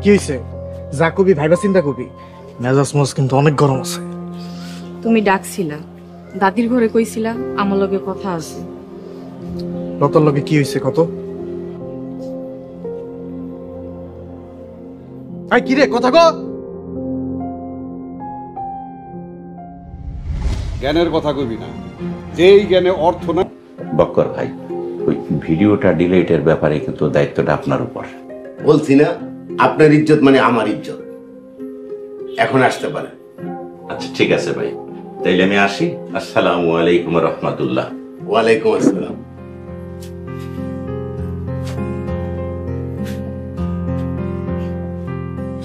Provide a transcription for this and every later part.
কি হইছে? যা কবি ভাইবা চিন্তা কবি। মেজাজ মজ কিন্তু অনেক গরম আছে। তুমি ডাকছিলা, দাদির ঘরে কইছিলা আমার লগে কথা আছে। লতার লগে কি হইছে কত? আই কি রে কথা কো? জ্ঞানের কথা কইবি না, যেই জ্ঞানে অর্থ না। বক্কর ভাই, ওই ভিডিওটা ডিলিটের ব্যাপারে কিন্তু দায়িত্বটা আপনার উপর। বলছি না, আপনার ইজ্জত মানে আমার ইজ্জত। এখন আসতে পারে। আচ্ছা ঠিক আছে ভাই, তাইলে আমি আসি। আসসালামু আলাইকুম রহমতুল্লাহ। ওয়ালাইকুম আসসালাম।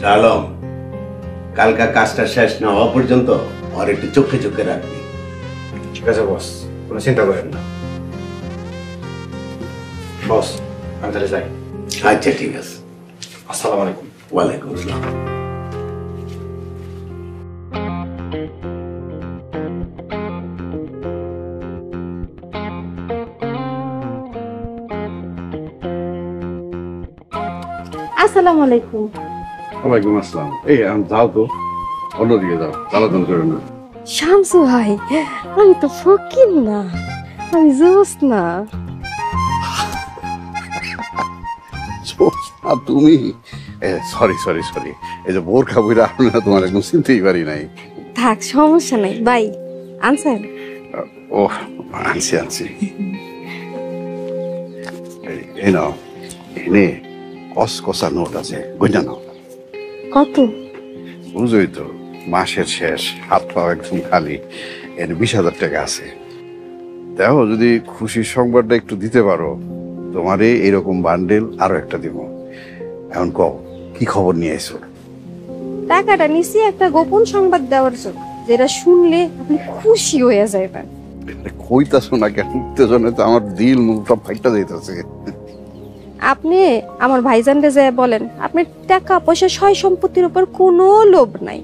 শালম, কালকা কাজটা শেষ না হওয়া পর্যন্ত আর একটু চোখে চোখে রাখবি। ঠিক আছে বস, কোনো চিন্তা করেন না। বস, আমি তাহলে যাই। আচ্ছা ঠিক আছে। আসসালামু আলাইকুম। ওয়ালাইকুম আসসালাম। আসসালামু আলাইকুম। ওয়ালাইকুম আসসালাম। এই যাও তো, অন্যদিকে যাও, জ্বালাতন করে না। শামসু ভাই, আমি তো ফকির না, আমি জোসনা। আর তুমি সরি সরি সরি, এই যে বোরখা বইরা আপনারা তোমার একদম চিনতেই পারি নাই। থাক, সমস্যা নাই ভাই। আনসার ও আনছি আনছি। এই নাও, এনে কসকসা নোট আছে, গইনা নাও। কত? বুঝোই তো, মাসের শেষ, হাত পাও একদম খালি। এর 20,000 টাকা আছে। দেখো যদি খুশির সংবাদটা একটু দিতে পারো, তোমারে এরকম বান্ডেল আরো একটা দিব। এখন কও, কি খবর নিয়ে এসো? টাকাটা নিছি একটা গোপন সংবাদ দেওয়ার জন্য, যেটা শুনলে আপনি খুশি হয়ে যাবেন। কইতাছো না কেন? উত্তেজনায় তো আমার দিল মুখ সব ফাইটা যাইতাছে। আপনি আমার ভাইজানরে যায় বলেন আপনার টাকা পয়সা সয় সম্পত্তির উপর কোনো লোভ নাই,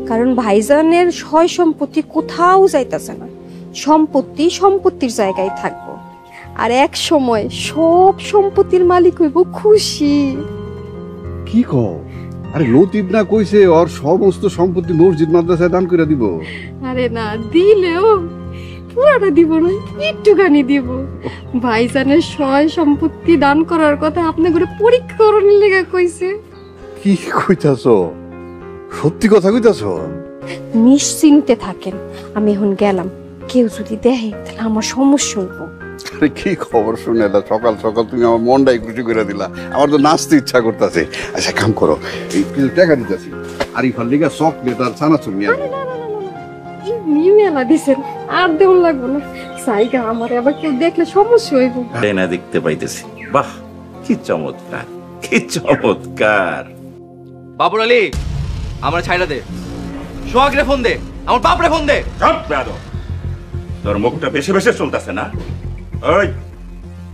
কারণ ভাইজানের সয় সম্পত্তি কোথাও যাইতাছে না। সম্পত্তি সম্পত্তির জায়গায় থাকবো, আর এক সময় সব সম্পত্তির মালিক হইব খুশি। কি কও? আরে লতিফ না কইছে ওর সমস্ত সম্পত্তি মসজিদ মাদ্রাসায় দান করে দিব? আরে না, দিলেও পুরাটা দিব না, একটুখানি দিব। ভাইজানের সয় সম্পত্তি দান করার কথা আপনি করে পরীক্ষা করার লেগে কইছে। কি কইতাছো? সত্যি কথা কইতাছো? নিশ্চিন্তে থাকেন, আমি এখন গেলাম। কেউ যদি দেখে তাহলে আমার সমস্যা হইব। আরে কি খবর শুনে এলা সকাল সকাল তুমি আমার মনটাই খুশি করে দিলা। আমার তো নাচতে ইচ্ছা করতেছে। আচ্ছা কাম করো, এই কিছু টাকা দিতেছি, আরিফার লিগা চকলেট আর চানাচুর নিয়ে আসবো। এমনি মেলা দিছেন, আর দেউন লাগবো না। সাইগা আমার আবার কেউ দেখলে সমস্যা হইব। না দেখতে পাইতেছি, বাহ কি চমৎকার, কি চমৎকার। বাবুর আলী, আমার ছাইড়া দে। সোহাগরে ফোন দে, আমার বাপরে ফোন দে। চুপ বেয়াদব, তোর মুখটা বেশি বেশি চলতেছে না? ওই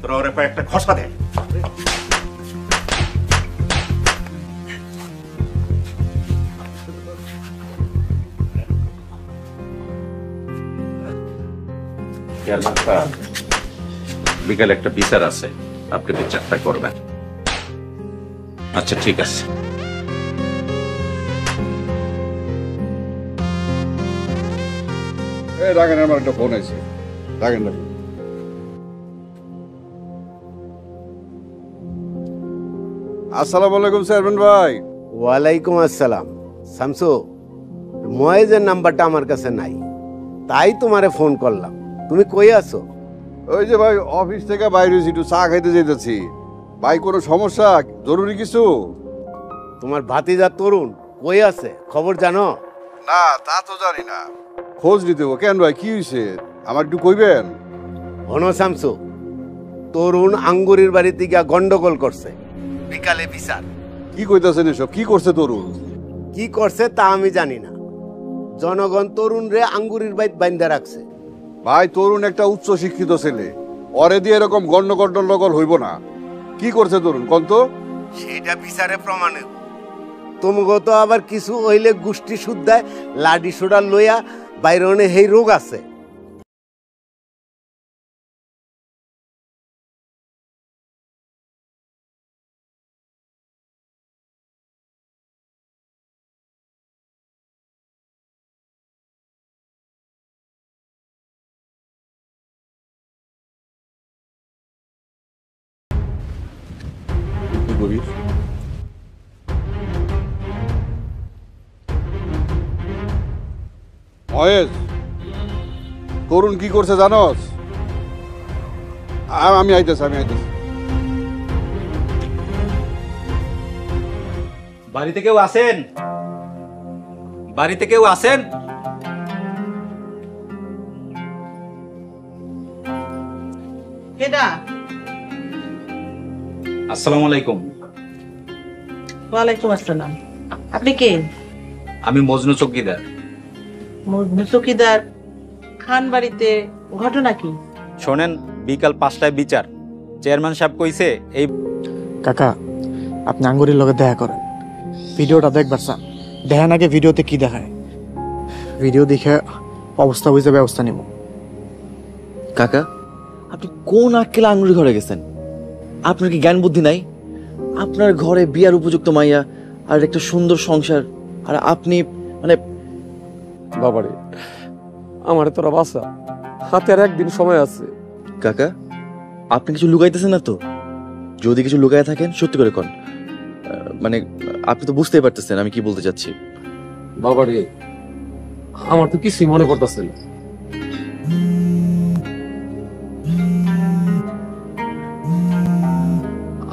তোর ওরে একটা খসা দে। বিকালে একটা বিচার আছে, আপনি বিচারটা করবেন। আচ্ছা ঠিক আছে। এই রাখেন, আমার একটা ফোন আছে, রাখেন রাখেন। আসসালামু আলাইকুম চেয়ারম্যান ভাই। ওয়ালাইকুম আসসালাম। শামসু, ময়েজের নাম্বারটা আমার কাছে নাই, তাই তোমারে ফোন করলাম। তুমি কই আছো? ওই যে ভাই অফিস থেকে বাইরে একটু চা খাইতে যেতেছি। ভাই কোনো সমস্যা, জরুরি কিছু? তোমার ভাতিজা তরুণ কই আছে, খবর জানো? না তা তো জানি না, খোঁজ নিতে হবে। কেন ভাই, কি হয়েছে আমার একটু কইবেন? হনো শামসু, তরুণ আঙ্গুরের বাড়িতে গিয়া গন্ডগোল করছে, বিকালে বিচার। কি কইতাছেন এসব? কি করছে তরুণ? কি করছে তা আমি জানি না, জনগণ তরুণ রে আঙ্গুরের বাইত বাইন্দা রাখছে। ভাই তরুণ একটা উচ্চ শিক্ষিত ছেলে, ওরে দিয়ে এরকম গন্ডগোল হইব না। কি করছে তরুণ কোন তো? সেটা বিচারে প্রমাণ হইব। তোমাকে তো আবার কিছু হইলে গোষ্ঠী শুদ্ধায় লাডি সোডা লইয়া বাইরনে হেই রোগ আছে। মহেশ, তরুণ কি করছে জানোস? আমি আইতেছি। বাড়িতে কেউ আছেন? বাড়িতে কেউ আছেন? কেডা? আসসালামু আলাইকুম। ওয়ালাইকুম আসসালাম। আপনি কে? আমি মজনু চৌকিদার। মজনু চৌকিদার। খান বাড়িতে ঘটনা কি? শোনেন, বিকাল 5টায় বিচার। চেয়ারম্যান সাহেব কইছে এই কাকা আপনি আঙ্গুরির লগে দেখা করেন, ভিডিওটা দেখবার চান, দেখেন আগে ভিডিওতে কি দেখায়, ভিডিও দেখে অবস্থা বুঝে ব্যবস্থা নিব। কাকা, আপনি কোন আক্কেলে আঙ্গুরি ঘরে গেছেন? আপনার কি জ্ঞান বুদ্ধি নাই? আপনার ঘরে বিয়ার উপযুক্ত মাইয়া আর একটা সুন্দর সংসার, আর আপনি মানে বাবারে, আমার তোরা বাসা, হাতে আর একদিন সময় আছে। কাকা, আপনি কিছু লুকাইতেছেন না তো? যদি কিছু লুকায় থাকেন সত্যি করে কোন, মানে আপনি তো বুঝতেই পারতেছেন আমি কি বলতে চাচ্ছি। বাবারে, আমার তো কিছুই মনে করতেছে না।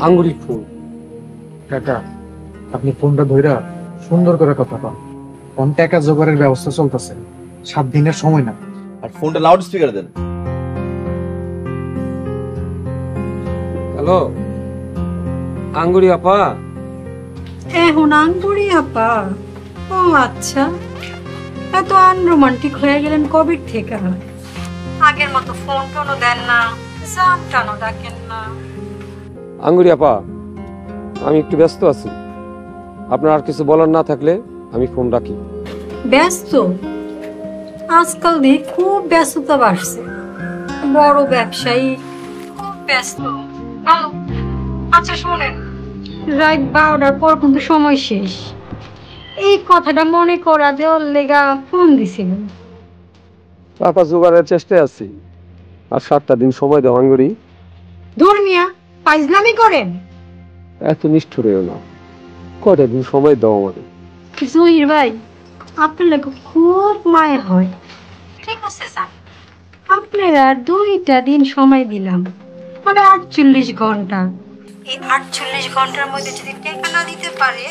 আঙ্গুরি ফুল। কাকা আপনি ফোনটা ধইরা সুন্দর করে কথা কন, কোন টাকা জোগাড়ের ব্যবস্থা চলতেছে, 7 দিনের সময় না। আর ফোনটা লাউড স্পিকার দেন। হ্যালো, আঙ্গুরি আপা? এখন আঙ্গুরি আপা? ও আচ্ছা, এত আনরোমান্টিক হয়ে গেলেন কবে থেকে? আগের মতো ফোন টোনও দেন না, জান টানও ডাকেন না। আঙ্গুরি আপা, আমি একটু ব্যস্ত আছি, আপনার আর কিছু বলার না থাকলে আমি ফোন রাখি। ব্যস্ত? আজকাল দিয়ে খুব ব্যস্ততা বাড়ছে, বড় ব্যবসায়ী, খুব ব্যস্ত। ভালো, আচ্ছা শোনেন, রাত 12টার পর কিন্তু সময় শেষ, এই কথাটা মনে করা দেওয়ার লেগা ফোন দিছিলেন। টাকা জোগাড়ের চেষ্টায় আছি, আর 7টা দিন সময় দাও আঙ্গুরি। ধর্মিয়া ফাইজলামি করেন? এত নিষ্ঠুর হইও না, কয়টা দিন সময় দাও আমাদের। জহির ভাই, আপনার লাগে খুব মায়া হয়। ঠিক আছে স্যার, আপনার আর 2টা দিন সময় দিলাম, মানে 48 ঘন্টা। এই 48 ঘন্টার মধ্যে যদি টাকা না দিতে পারে,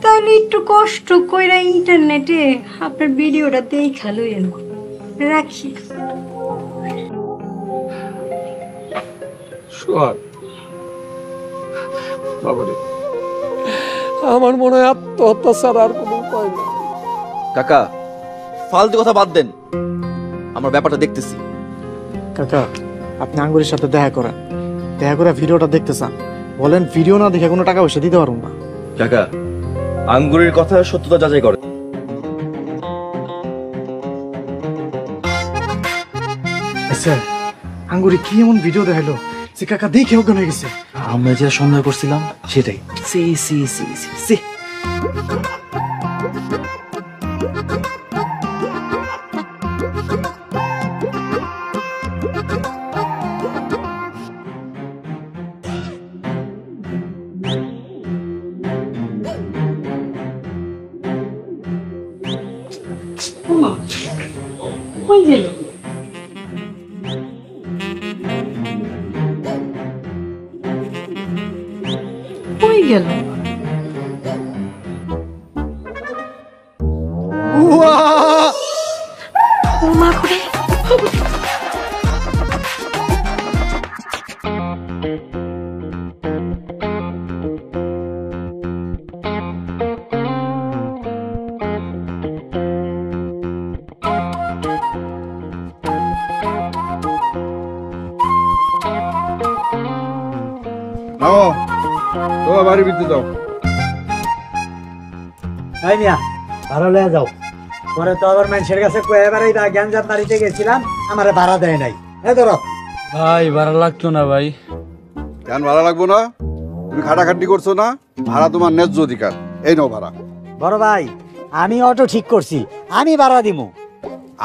তাহলে একটু কষ্ট কইরা ইন্টারনেটে আপনার ভিডিওটা দেখা লইয়েন। রাখি। সোহাগ, বাবারে, আমার মনে হয় আত্মহত্যা ছাড়া আর কোনো উপায় নেই। কাকা, ফালতু কথা বাদ দেন, আমার ব্যাপারটা দেখতেছি। কাকা আপনি আঙ্গুরির সাথে দেখা করেন, দেখা করে ভিডিওটা দেখতে চান, বলেন ভিডিও না দেখে কোনো টাকা পয়সা দিতে পারবো না। কাকা, আঙ্গুরের কথা সত্যতা যাচাই করে। আচ্ছা আঙ্গুরি কি এমন ভিডিও দেখাইলো যে কাকা দেখে অজ্ঞান হয়ে গেছে? আমরা যেটা সন্দেহ করছিলাম সেটাই। সি সি সি সি সি। কই গেল? কই গেল? মা করে নাও, তোমার বাড়ি বিদ্যুৎ দাও। তাই মিয়া, ভাড়া লয়ে যাও। পরে তো আবার মানুষের কাছে কয়ে বেড়াই গ্যাঞ্জাম বাড়িতে গেছিলাম, আমারে ভাড়া দেয় নাই। এ ধরো। ভাই ভাড়া লাগতো না ভাই। কেন ভাড়া লাগবো না? তুমি খাটাখাটি করছো না, ভাড়া তোমার ন্যায্য অধিকার। এই নাও ভাড়া। বড় ভাই, আমি অটো ঠিক করছি, আমি ভাড়া দিমু।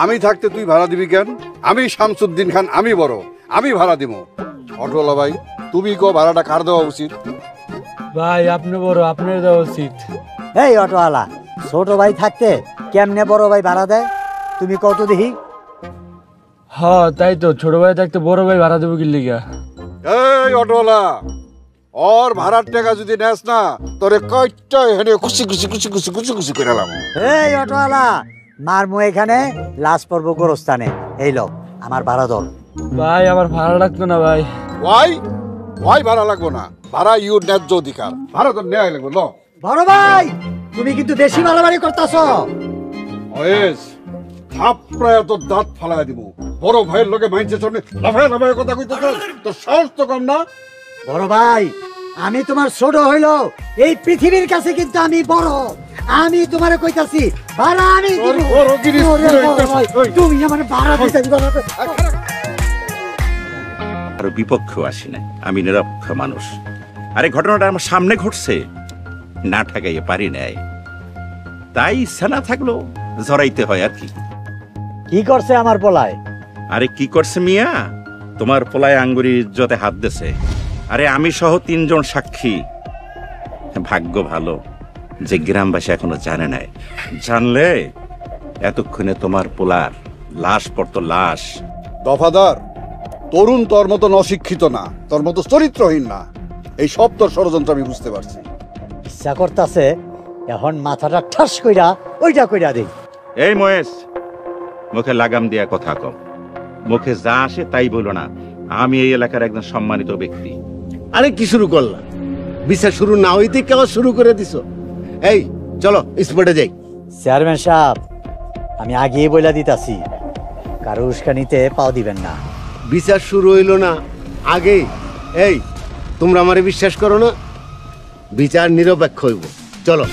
আমি থাকতে তুই ভাড়া দিবি কেন? আমি শামসুদ্দিন খান, আমি বড়, আমি ভাড়া দিব। অটোওয়ালা ভাই, তুমি কো ভাড়াটা কার দেওয়া উচিত? ভাই আপনি বড়, আপনার দেওয়া উচিত। এই অটোওয়ালা, ছোট ভাই থাকতে কেমনে বড় ভাই ভাড়া দেয়? তুমি কত দেখি? হ্যাঁ তাই তো, ছোট ভাই থাকতে বড় ভাই ভাড়া দেবো কি লিগা? এই অটোওয়ালা, ওর ভাড়ার টাকা যদি নেস না তোরে কয়টা এখানে খুশি খুশি খুশি খুশি খুশি খুশি করে এলাম। এই অটোওয়ালা, মারমু এখানে, লাশ পড়বো গোরস্থানে। এই লোক আমার ভাড়া দর। ভাই আমার ভাড়া লাগতো না ভাই। ওয়াই ভাড়া লাগবো না, ভাড়া ইউর ন্যায্য অধিকার, ভাড়া তো নেওয়াই লাগবো। ল বড় ভাই, তুমি কিন্তু বেশি বাড়াবাড়ি করতেছো। ওয়েস থাপড়ায় তোর দাঁত ফালাই দিব। বড় ভাইয়ের লোকে মাইন্সের সামনে লাফায় লাফায় কথা কইতেছ, তোর সাহস তো কম না। বড় ভাই, আমি তোমার ছোট হইল, এই পৃথিবীর কাছে কিন্তু আমি বড়। আমি তোমারে কইতাছি ভাড়া আমি দিব। তুমি আমার ভাড়া দিতে দিবা না। আর বিপক্ষেও আসি না, আমি নিরপেক্ষ মানুষ। আরে ঘটনাটা আমার সামনে ঘটছে, না ঠেকাইয়ে পারি নাই, তাই ইচ্ছা না থাকলেও জড়াইতে হয় আর কি। কি করছে আমার পোলায়? আরে কি করছে মিয়া, তোমার পোলায় আঙ্গুরির ইজ্জতে হাত দিছে। আরে আমি সহ 3 জন সাক্ষী। ভাগ্য ভালো যে গ্রামবাসী এখনো জানে নাই, জানলে এতক্ষণে তোমার পোলার লাশ পড়তো, লাশ। দফাদার, তরুণ তোর মতো অশিক্ষিত না, তোর মতো চরিত্রহীন না। এই সব তোর ষড়যন্ত্র আমি বুঝতে পারছি। ইচ্ছা করতেছে এখন মাথাটা ঠাস কইরা ওইটা কইরা দেই। এই মহেশ, মুখে লাগাম দিয়া কথা কম, মুখে যা আসে তাই বলো না। আমি এই এলাকার একজন সম্মানিত ব্যক্তি। আরে কি শুরু করলা? বিচার শুরু না হইতে কেউ শুরু করে দিছো। এই চলো স্পটে যাই। চেয়ারম্যান সাহেব, আমি আগেই বইলা দিতাছি, কারো উস্কানিতে পাও দিবেন না। বিচার শুরু হইলো না আগে? এই তোমরা আমারে বিশ্বাস করো না? বিচার নিরপেক্ষ হইব, চলো।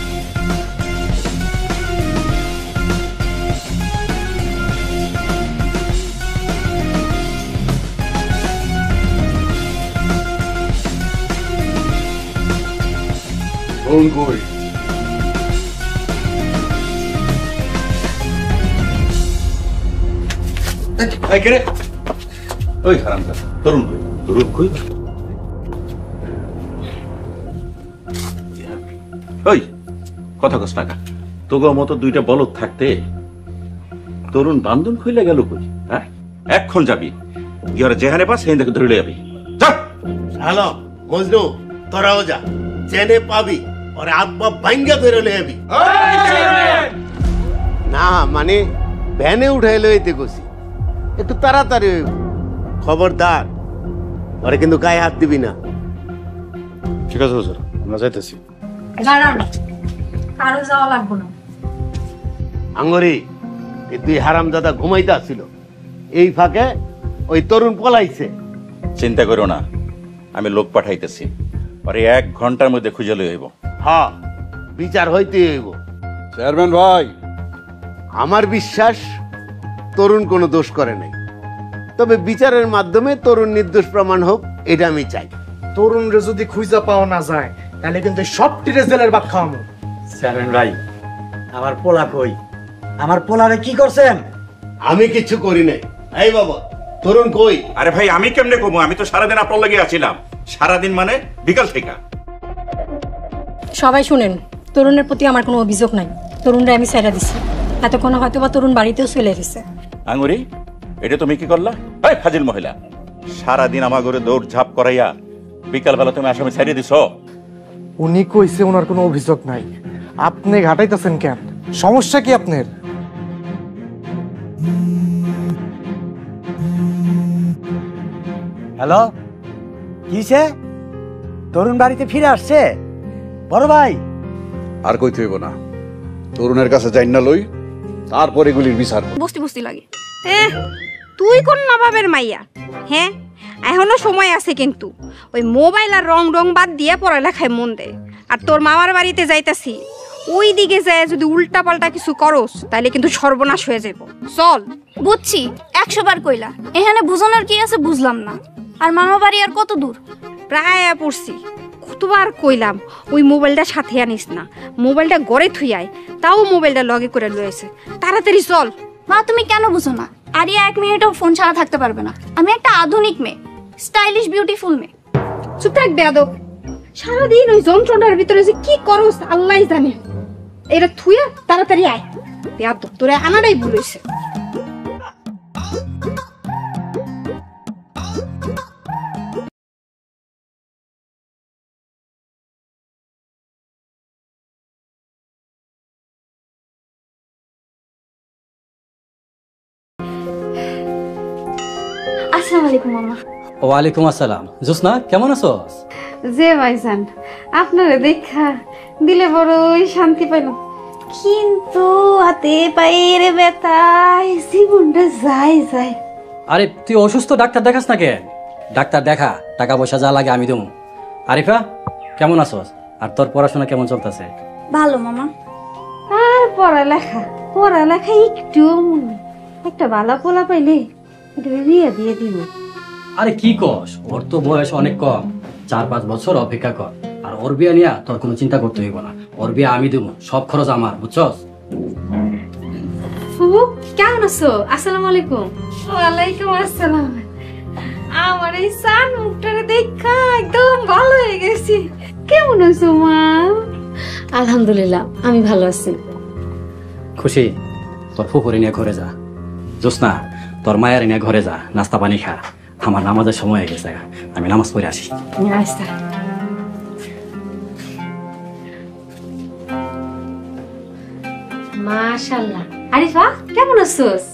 ওই হারামজাদা, তরুণ কই? তরুণ কই? ওই কথা কস টাকা, তোগো মতো 2টা বলদ থাকতে তরুণ বান্ধন খুইলে গেল কই? হ্যাঁ, এখন যাবি গিয়ে ওরা যেখানে পাস সেই দেখে ধরে যাবি। হ্যালো মজনু, তোরাও যা, চেনে পাবি ওর আব্বা ভাঙ্গা ধরে লইবি। না মানে ভ্যানে উঠাই লইতে গেছি, একটু তাড়াতাড়ি হইব। খবরদার, ওরে কিন্তু গায়ে হাত দিবি না। ঠিক আছে হুজুর, আমরা যাইতেছি। কারো যাওয়া লাগবো না। আঙ্গরি, এই 2 হারামজাদা ঘুমাইতে আসছিল, এই ফাঁকে ওই তরুণ পলাইছে। চিন্তা করো না, আমি লোক পাঠাইতেছি, পরে 1 ঘন্টার মধ্যে খুঁজে লই হইব। হ্যাঁ, বিচার হইতে হইব। চেয়ারম্যান ভাই, আমার বিশ্বাস তরুণ কোনো দোষ করে নাই, তবে বিচারের মাধ্যমে তরুণ নির্দোষ প্রমাণ হোক, এটা আমি চাই। তরুণরে যদি খুঁজা পাওয়া না যায় তাহলে কিন্তু সবটিরে জেলের ভাত খাওয়াবো। চেয়ারম্যান ভাই, আমার পোলা কই? আমার পোলারে কি করছেন? আমি কিছু করি নাই। এই বাবা, তরুণ কই? আরে ভাই আমি কেমনে কমু? আমি তো সারাদিন আপনার লাগে আছিলাম। সারাদিন মানে বিকাল থেকে। সবাই শুনেন, তরুণের প্রতি আমার কোনো অভিযোগ নাই। তরুণরা আমি ছেড়ে দিছি, এতক্ষণ হয়তো বা তরুণ বাড়িতেও চলে গেছে। আঙ্গুরি, এটা তুমি কি করলা? এই ফাজিল মহিলা, সারাদিন আমার ঘরে দৌড় ঝাঁপ করাইয়া বিকালবেলা তুমি আসামি ছাড়িয়ে দিছো। উনি কইছে ওনার কোনো অভিযোগ নাই, আপনি ঘাটাইতেছেন কেন? সমস্যা কি আপনার? হ্যালো, কিছে? তরুণ বাড়িতে ফিরে আসছে? বড় ভাই, আর কইতে হইব না, তরুণের কাছে যাই না লই, তারপর এগুলির বিচার। বস্তি বস্তি লাগে। তুই কোন নবাবের মাইয়া? হ্যাঁ, এখনো সময় আছে, কিন্তু ওই মোবাইল আর রং রং বাদ দিয়ে পড়ালেখায় মন দে। আর তোর মামার বাড়িতে যাইতাছি, ওই দিকে যায় যদি উল্টা পাল্টা কিছু করস তাহলে কিন্তু সর্বনাশ হয়ে যাব। চল। বুঝছি, 100 বার কইলা, এখানে বুঝানোর কি আছে বুঝলাম না। আর মামা বাড়ি আর কত দূর? প্রায় পড়ছি, কতবার কইলাম ওই মোবাইলটা সাথে আনিস না, মোবাইলটা গড়ে থুই আয়, তাও মোবাইলটা লগে করে লয়েছে। তাড়াতাড়ি চল। মা তুমি কেন বুঝো না? আরিয়া 1 মিনিটও ফোন ছাড়া থাকতে পারবে না। আমি একটা আধুনিক মেয়ে, স্টাইলিশ বিউটিফুল মেয়ে। চুপ থাক বেয়াদব, সারাদিন ওই যন্ত্রটার ভিতরে যে কি করস আল্লাহই জানে। এটা থুইয়া তাড়াতাড়ি আয়। বেয়াদব, তোরে আনাটাই ভুল হইছে। আসসালামু আলাইকুম মামা। ওয়ালাইকুম আসসালাম। জোসনা কেমন আছো? যে ভাইজান আপনারে দেখা দিলে বড়ই শান্তি পাইলাম, কিন্তু হাতে পায়ের ব্যথায় জীবনটা যায় যায়। আরে তুই অসুস্থ, ডাক্তার দেখাস না কেন? ডাক্তার দেখা, টাকা পয়সা যা লাগে আমি দেবো। আরিফা কেমন আছোস? আর তোর পড়াশোনা কেমন চলতেছে? ভালো মামা। আর পড়ালেখা একটু একটা ভালো পোলা পাইলে বিয়ে দিয়ে দিব। আরে কি কস, ওর তো বয়স অনেক কম, 4-5 বছর অপেক্ষা কর। আর ওর বিয়ে নিয়ে তোর কোনো চিন্তা করতে হইব না, ওর বিয়ে আমি দেবো, সব খরচ আমার, বুঝছস? ফুবু কেমন আছো? আসসালামু আলাইকুম। ওয়ালাইকুম আসসালাম। আমার এই সান মুখটারে দেখা একদম ভালো হয়ে গেছি। কেমন আছো মা? আলহামদুলিল্লাহ আমি ভালো আছি। খুশি, তোর ফুপুরে নিয়ে ঘরে যা। জোসনা তোর মায়ের নিয়ে ঘরে যা, নাস্তা পানি খা। আমার নামাজের সময় হয়ে গেছে, আমি নামাজ পড়ে আসি। আচ্ছা। মাশাআল্লাহ। আরিফা কেমন আছোস?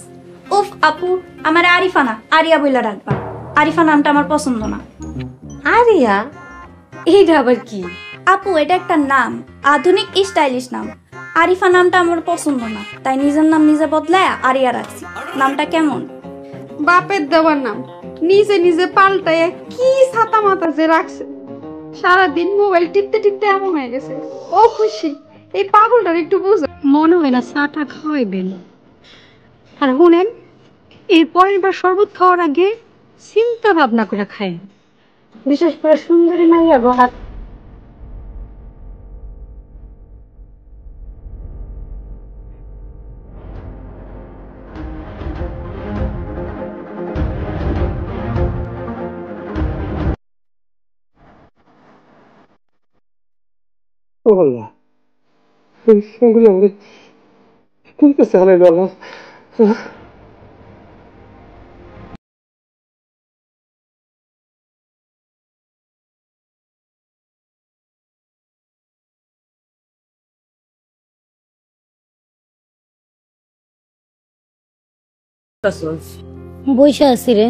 উফ আপু, আমার আরিফা না আরিয়া বইলা ডাকবা। আরিফা নামটা আমার পছন্দ না। আরিয়া? এইটা আবার কি? আপু এটা একটা নাম, আধুনিক স্টাইলিশ নাম। আরিফা নামটা আমার পছন্দ না, তাই নিজের নাম নিজে বদলায় আরিয়া রাখছি। নামটা কেমন? বাপের দেওয়ার নাম নিজে নিজে পাল্টায় কি ছাতা মাথা যে রাখছে। সারাদিন মোবাইল টিপতে টিপতে এমন হয়ে গেছে। ও খুশি, এই পাগলটার একটু বুঝো। মনে হয় না চাটা খাওয়াইবেন। আর শুনেন, এর পরের বার শরবত খাওয়ার আগে চিন্তা ভাবনা করে খায়, বিশেষ করে সুন্দরী মাইয়া গহাত। ও আল্লাহ, এই সঙ্গে আমাদের কোন কাছে হারাই গেল? বইসা আছি রে,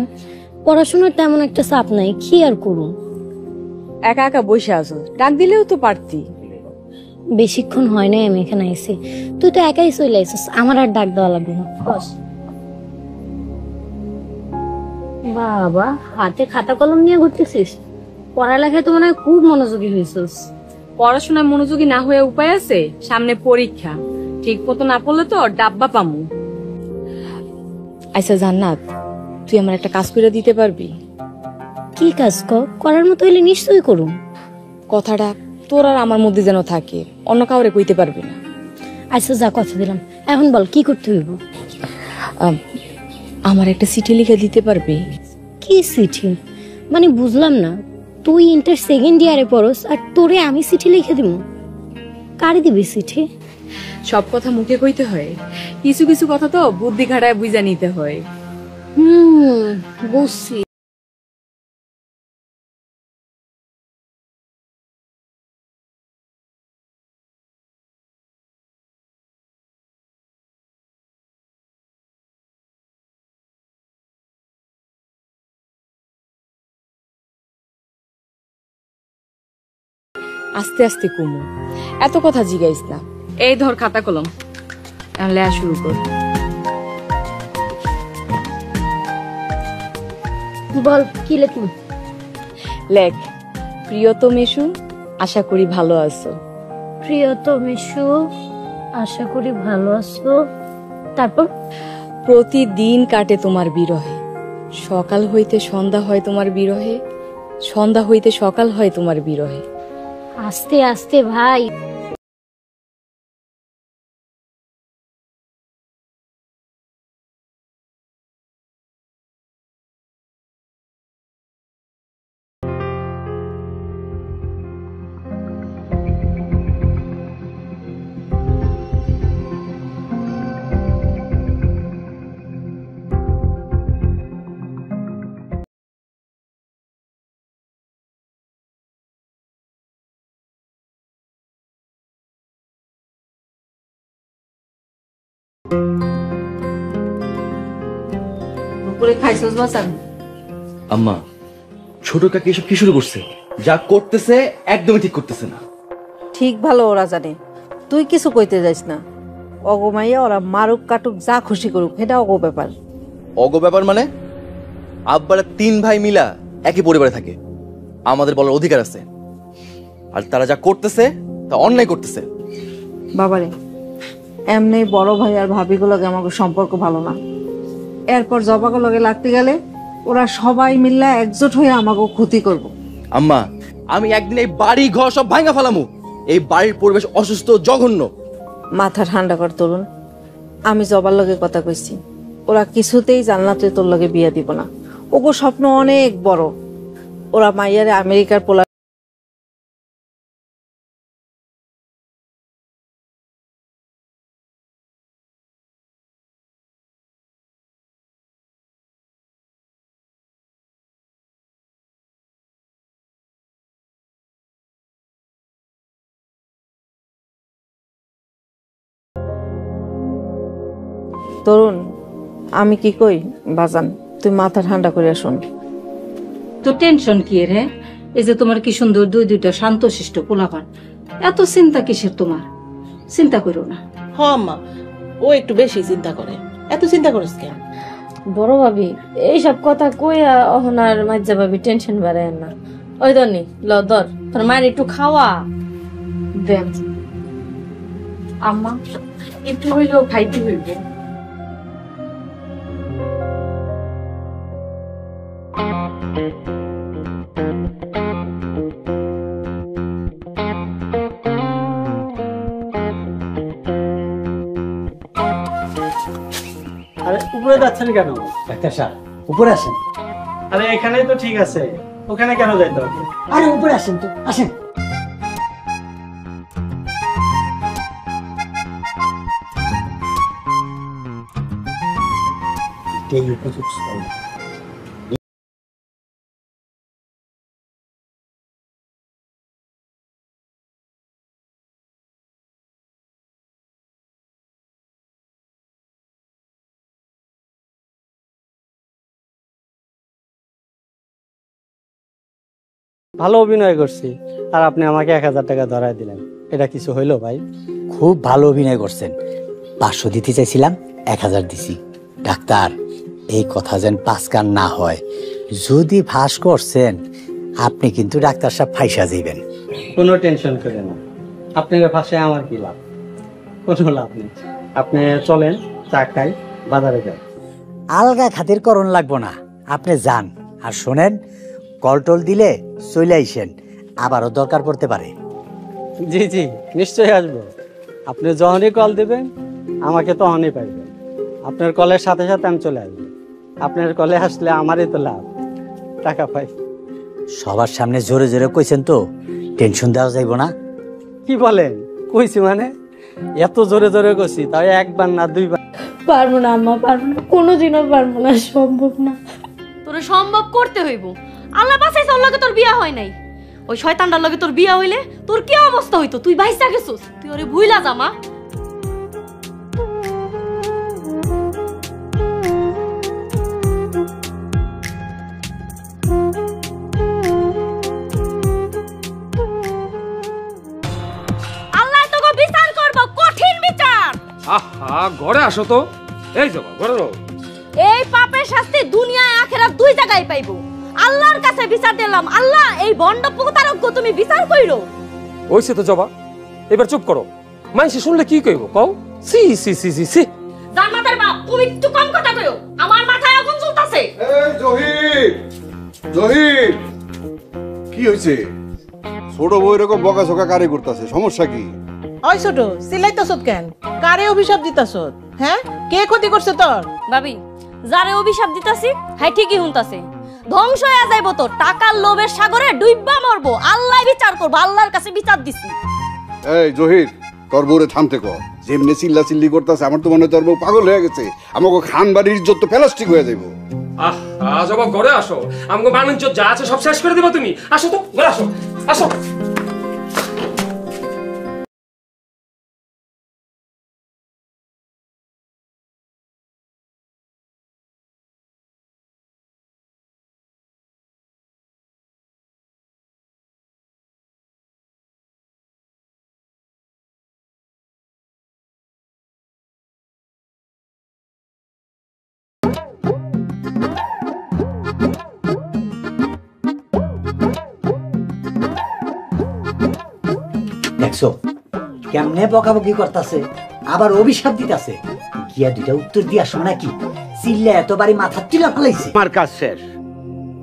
পড়াশোনার তেমন একটা চাপ নাই, কি আর করুন। একা একা বসে আছো, ডাক দিলেও তো পারতি। বেশিক্ষণ হয় নাই আমি এখানে আইছি, তুই তো একাই চলে আইছিস, আমার আর ডাক দেওয়া লাগবে না। বাবা, হাতে খাতা কলম নিয়ে ঘুরতেছিস? পড়ালেখায় তো মনে হয় খুব মনোযোগী হয়েছিস। পড়াশোনায় মনোযোগী না হয়ে উপায় আছে? সামনে পরীক্ষা, ঠিক মতো না পড়লে তো ডাব্বা পামু। আচ্ছা জান্নাত, তুই আমার একটা কাজ করে দিতে পারবি? কি কাজ করার মতো হইলে নিশ্চয়ই করুম। কথাটা তোর আর আমার মধ্যে যেন থাকে, অন্য কাউরে কইতে পারবি না। আচ্ছা যা, কথা দিলাম। এখন বল কি করতে হইব? আমার একটা চিঠি লিখে দিতে পারবি? কি চিঠি মানে বুঝলাম না। তুই ইন্টার সেকেন্ড ইয়ারে পড়স আর তোরে আমি চিঠি লিখে দিব? কারে দিবি চিঠি? সব কথা মুখে কইতে হয়, কিছু কিছু কথা তো বুদ্ধি খাটায় বুঝা নিতে হয়। বুঝছি। আস্তে আস্তে কুমু, এত কথা জিগাইস না। এই ধর খাতা কলম, লেখা শুরু কর। বল কি লিখবি? লেখ, প্রিয়তম এসু, আশা করি ভালো আছো। প্রিয়তম এসু, আশা করি ভালো আছো। তারপর? প্রতিদিন কাটে তোমার বিরহে, সকাল হইতে সন্ধ্যা হয় তোমার বিরহে, সন্ধ্যা হইতে সকাল হয় তোমার বিরহে। আস্তে আস্তে ভাই। দুপুরে খাইছস বাসান? আম্মা, ছোট কাকি এসব কি শুরু করছে? যা করতেছে একদমই ঠিক করতেছে না। ঠিক ভালো ওরা জানে, তুই কিছু কইতে যাইস না। অগমাইয়া ওরা মারুক কাটুক যা খুশি করুক, এটা অগো ব্যাপার। অগো ব্যাপার মানে? আব্বারা 3 ভাই মিলা একই পরিবারে থাকে, আমাদের বলার অধিকার আছে। আর তারা যা করতেছে তা অন্যায় করতেছে। বাবারে, এমনি বড় ভাই আর ভাবিগুলোকে আমাকে সম্পর্ক ভালো না। এরপর জবাগুলোকে লাগতে গেলে ওরা সবাই মিল্লা একজোট হয়ে আমাকে ক্ষতি করব। আম্মা, আমি একদিন এই বাড়ি ঘর সব ভাঙা ফেলামু। এই বাড়ির পরিবেশ অসুস্থ, জঘন্য। মাথা ঠান্ডা কর তরুণ, আমি জবার লগে কথা কইছি, ওরা কিছুতেই জান্নাতে তোর লগে বিয়ে দিব না। ওগো স্বপ্ন অনেক বড়, ওরা মাইয়ারে আমেরিকার পোলা। তরুণ, আমি কি কই বাজান, তুই মাথা ঠান্ডা করে শোন। তো টেনশন কি রে? এই যে তোমার কি সুন্দর দুইটা শান্তশিষ্ট পোলাপান, এত চিন্তা কিসের তোমার? চিন্তা করো না। হ আম্মা, ও একটু বেশি চিন্তা করে। এত চিন্তা করিস কেন? বড় ভাবি এইসব কথা কইয়া অহনার মাঝে ভাবি টেনশন বাড়ায় না। ওই ধরনি ল ধর, তোর মায়ের একটু খাওয়া দেন। আম্মা একটু হইলেও খাইতে হইবে। আরে উপরে যাচ্ছেন কেন ডাক্তার সাহেব? উপরে আসেন। আরে এখানেই তো ঠিক আছে, ওখানে কেন যাইতে হবে? আরে উপরে আসেন তো, আসেন। ভালো অভিনয় করছি, আর আপনি আমাকে 1000 টাকা ধরায় দিলেন, এটা কিছু হইলো ভাই? খুব ভালো অভিনয় করছেন। 500 দিতে চাইছিলাম, 1000 দিছি। ডাক্তার, এই কথা যেন 5 কান না হয়। যদি ফাঁস করছেন, আপনি কিন্তু ডাক্তার সাহেব ফাইসা যাইবেন। কোনো টেনশন করেন না, আপনার পাশে আমার কি লাভ? কোনো লাভ নেই। আপনি চলেন, চা খাই, বাজারে যান। আলগা খাতির করণ লাগবো না, আপনি যান। আর শোনেন, কলটল দিলে চলে আইসেন, আবারও দরকার পড়তে পারে। জি জি, নিশ্চয়ই আসবো। আপনি যখনই কল দেবেন আমাকে তখনই পাইবেন। আপনার কলের সাথে সাথে আমি চলে আসবো। আপনার কলে আসলে আমারই তো লাভ, টাকা পাই। সবার সামনে জোরে জোরে কইছেন তো, টেনশন দেওয়া যাইব না। কি বলেন? কইছি মানে এত জোরে জোরে কইছি, তাই একবার না দুইবার। পারবো না আম্মা, পারবো না, কোনোদিনও পারবো না, সম্ভব না। তোরে সম্ভব করতে হইব। আল্লাহ বাঁচাইছে, ওর লগে তোর বিয়া হয় নাই। ওই শয়তানটার লগে তোর বিয়া হইলে তোর কি অবস্থা হইতো? তুই বাইসা গেছিস, তুই ওরে ভুইলা যা মা। আল্লাহ তোকে বিচার করব, কঠিন বিচার। আহা, ঘরে আসো তো। এই যাবো ঘরে রো। এই পাপের শাস্তি দুনিয়ায় আখিরাত দুই জায়গায় পাইবো। আল্লাহর কাছে বিচার দিলাম, আল্লাহ এই ভণ্ড প্রতারক তুমি বিচার কইরো। ওইসে তো জবা, এবার চুপ করো। মাইসে শুনলে কি কইব কও? সি সি সি সি সি। জান্নাতের বাপ, তুমি একটু কম কথা কইও, আমার মাথায় আগুন জ্বলতাছে। এই জহির, জহির, কি হইছে? ছোট বউ এরকম বকাঝকা কারে করতেছে, সমস্যা কি? ওই ছোট, সিলাইতাছত কেন? কারে অভিশাপ দিতাছত? হ্যাঁ, কে ক্ষতি করছে তোর? ভাবি, যারে অভিশাপ দিতাছি হাই ঠিকই হুনতাছে। ধ্বংস হয়ে যাইবো তো, টাকার লোভের সাগরে ডুইব্বা মরবো। আল্লাহ বিচার করবো, আল্লাহর কাছে বিচার দিছি। এই জহির, তোর বউরে থামতে কর। যেমনি চিল্লা চিল্লি করতেছে, আমার তো মনে হয় তোর বউ পাগল হয়ে গেছে। আমাকে খান বাড়ির ইজ্জত তো প্লাস্টিক হয়ে যাইব। আহ, জবা ঘরে আসো। আমাকে বাণিজ্য যা আছে সব শেষ করে দিবা তুমি। আসো তো, ঘরে আসো, আসো। দেখছো কেমনে বকাবকি করতেছে, আবার অভিশাপ দিতেছে। গিয়া দুইটা উত্তর দিয়ে আসো নাকি? চিল্লা এতবারই মাথা তুলে ফেলাইছে। আমার কাজ শেষ,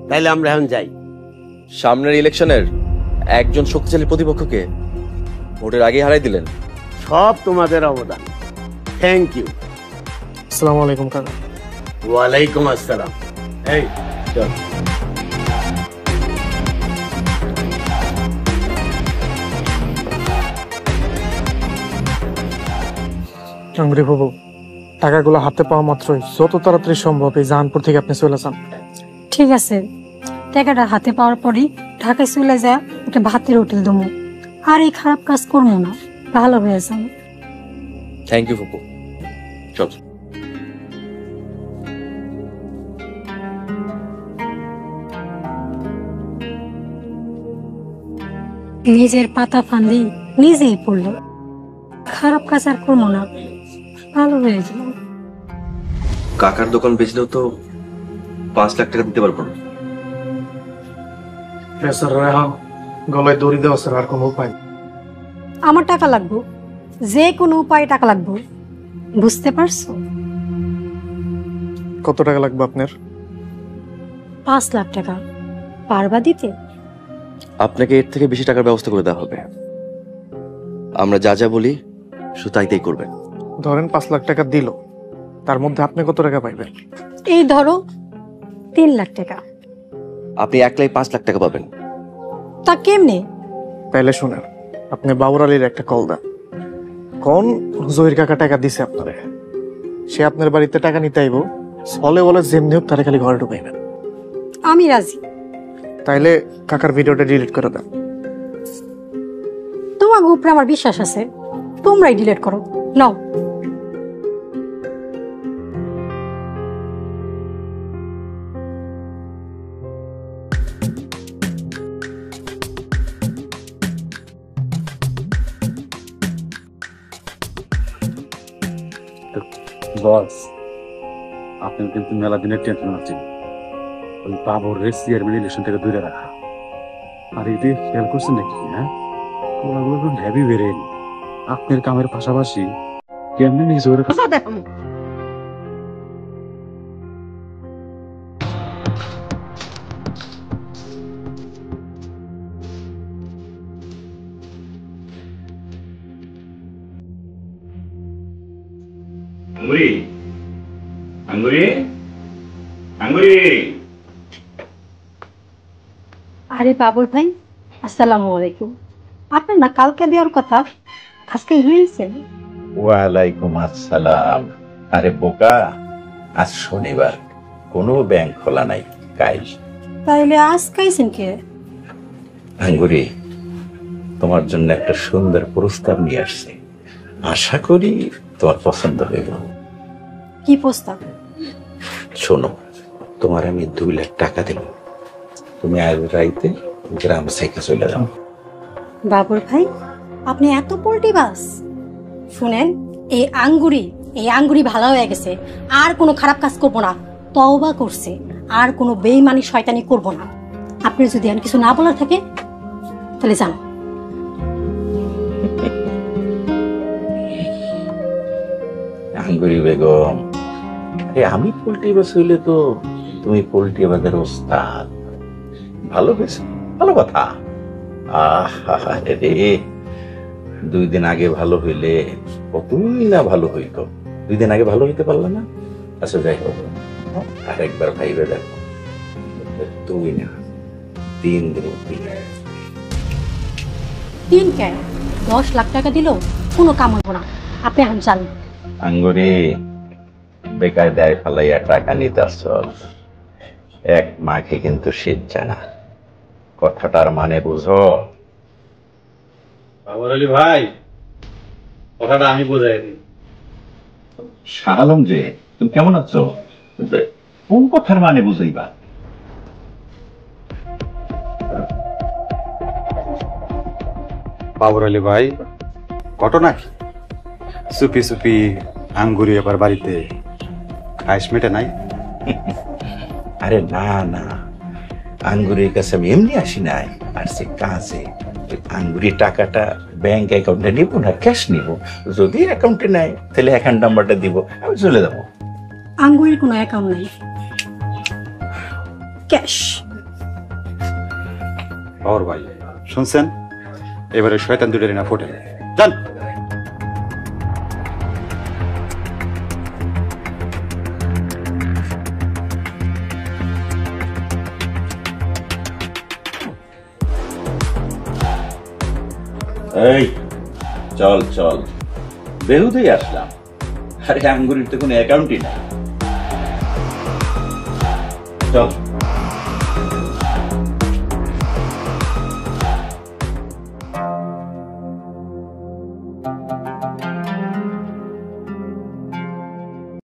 তাইলে আমরা এখন যাই। সামনের ইলেকশনের একজন শক্তিশালী প্রতিপক্ষকে ভোটের আগে হারাই দিলেন। সব তোমাদের অবদান, থ্যাংক ইউ। আসসালামু আলাইকুম কাকা। ওয়ালাইকুম আসসালাম। এই চল। আঙ্গুরি বাবু, টাকাগুলো হাতে পাওয়া মাত্রই যত তাড়াতাড়ি সম্ভব এই জাহানপুর থেকে আপনি চলে যান। ঠিক আছে, টাকাটা হাতে পাওয়ার পরই ঢাকায় চলে যায় একটা ভাতের হোটেল দমু। আর এই খারাপ কাজ করবো না, ভালো হয়ে যান। থ্যাংক ইউ ফুপু। চল। নিজের পাতা ফান্দি নিজেই পড়লো। খারাপ কাজ আর করবো না, ভালো হয়ে গেল। কাকার দোকান বেচলেও তো 5 লাখ টাকা দিতে পারবো না। গলায় দড়ি দেওয়া স্যার, আর কোনো উপায়? আমার টাকা লাগবে, যে কোনো উপায়ে টাকা লাগবে, বুঝতে পারছো? কত টাকা লাগবে আপনার? 5 লাখ টাকা পারবা দিতে? আপনাকে এর থেকে বেশি টাকার ব্যবস্থা করে দেওয়া হবে। আমরা যা যা বলি শুধু তাই তাই করবেন। ধরেন 5 লাখ টাকা দিল, তার মধ্যে আপনি কত টাকা পাইবেন? এই ধরো 3 লাখ টাকা। আপনি একলাই 5 লাখ টাকা পাবেন। তা কেমনে? তাইলে শুনেন, আপনি বাবুর আলীর একটা কল দেন, কোন জহির কাকা টাকা দিছে আপনারে, সে আপনার বাড়িতে টাকা নিতে আইব, বলে বলে যেমনি হোক তারে খালি ঘরে ঢুকাইবেন। আমি রাজি। তাইলে কাকার ভিডিওটা ডিলিট করে দেন। তোমার উপরে আমার বিশ্বাস আছে, তোমরাই ডিলিট করো। নাও। বস, আপনার কিন্তু মেলা দিনের টেনশন আছে, ওই বাবর চেয়ারম্যান ইলেকশন থেকে দূরে রাখা। আর এটি খেয়াল করছেন নাকি? হ্যাঁ, ওগুলো তো ভ্যাবি বেড়েন আপনার কামের পাশাপাশি কেমনি নিজের আঙ্গুরি আঙ্গুরি আঙ্গুরি। আরে বাবুর ভাই, আসসালামু আলাইকুম। আপনার না কালকে দেওয়ার কথা, আজকে হয়েছে? ওয়ালাইকুম আসসালাম। আরে বোকা, আজ শনিবার, কোনো ব্যাংক খোলা নাই, কাল। তাইলে আজ খাইছেন কে? আঙ্গুরি, তোমার জন্য একটা সুন্দর প্রস্তাব নিয়ে আসছে, আশা করি তোমার পছন্দ হইব। কি প্রস্তাব? শোনো, তোমার আমি 2 লাখ টাকা দেব, তুমি আজ রাইতে গ্রাম থেকে চলে যাও। বাবুর ভাই, আপনি এত পোল্টি বাস? শুনেন, এই আঙ্গুরি ভালো হয়ে গেছে, আর কোনো খারাপ কাজ করবো না, তওবা করছে, আর কোনো বেইমানি শয়তানি করবো না। আপনি যদি আর কিছু না বলার থাকে তাহলে যান। আঙ্গুরি বেগম, আমি পোল্ট্রি বাস হইলে তো তুমি পোল্ট্রি বাজার ওস্তাদ। ভালো হয়েছে, ভালো কথা। রে 2 দিন আগে ভালো হইলে কতই না ভালো হইতো, 2 দিন আগে ভালো হইতে পারলে না। আচ্ছা যাই হোক, আর একবার ভাইবে দেখো, 2 না 3 দিন। 3 কেন, 10 লাখ টাকা দিল কোনো কাম হইব না। আপনি এখন চান। আঙ্গুরি, বেকায়দায় ফালাইয়া টাকা নিতে আসছ, এক মাকে কিন্তু শীত জানা, কথাটার মানে বুঝো। বাবর আলী ভাই, কথাটা আমি বোঝাই দিই। শাহ আলম যে, তুমি কেমন আছো? কোন কথার মানে বুঝাইবা? বাবর আলী ভাই, ঘটনা কি? সুপি সুপি আঙ্গুরি এবার বাড়িতে খাইস মেটে নাই? আরে না না, আঙ্গুরের কাছে আমি এমনি আসি নাই, আর সে কাজে। আঙ্গুরি টাকাটা ব্যাংক অ্যাকাউন্টে নিব না ক্যাশ নিব, যদি অ্যাকাউন্টে নেয় তাহলে অ্যাকাউন্ট নাম্বারটা দিব, আমি চলে যাবো। আঙ্গুরের কোনো অ্যাকাউন্ট নাই, ক্যাশ। বাবর ভাই শুনছেন, এবারে শয়তান দুটোর না ফোটে যান। এই চল চল, বেহুদেই আসলাম। আরে আঙ্গুরির তো কোনো অ্যাকাউন্টই নাই, চল।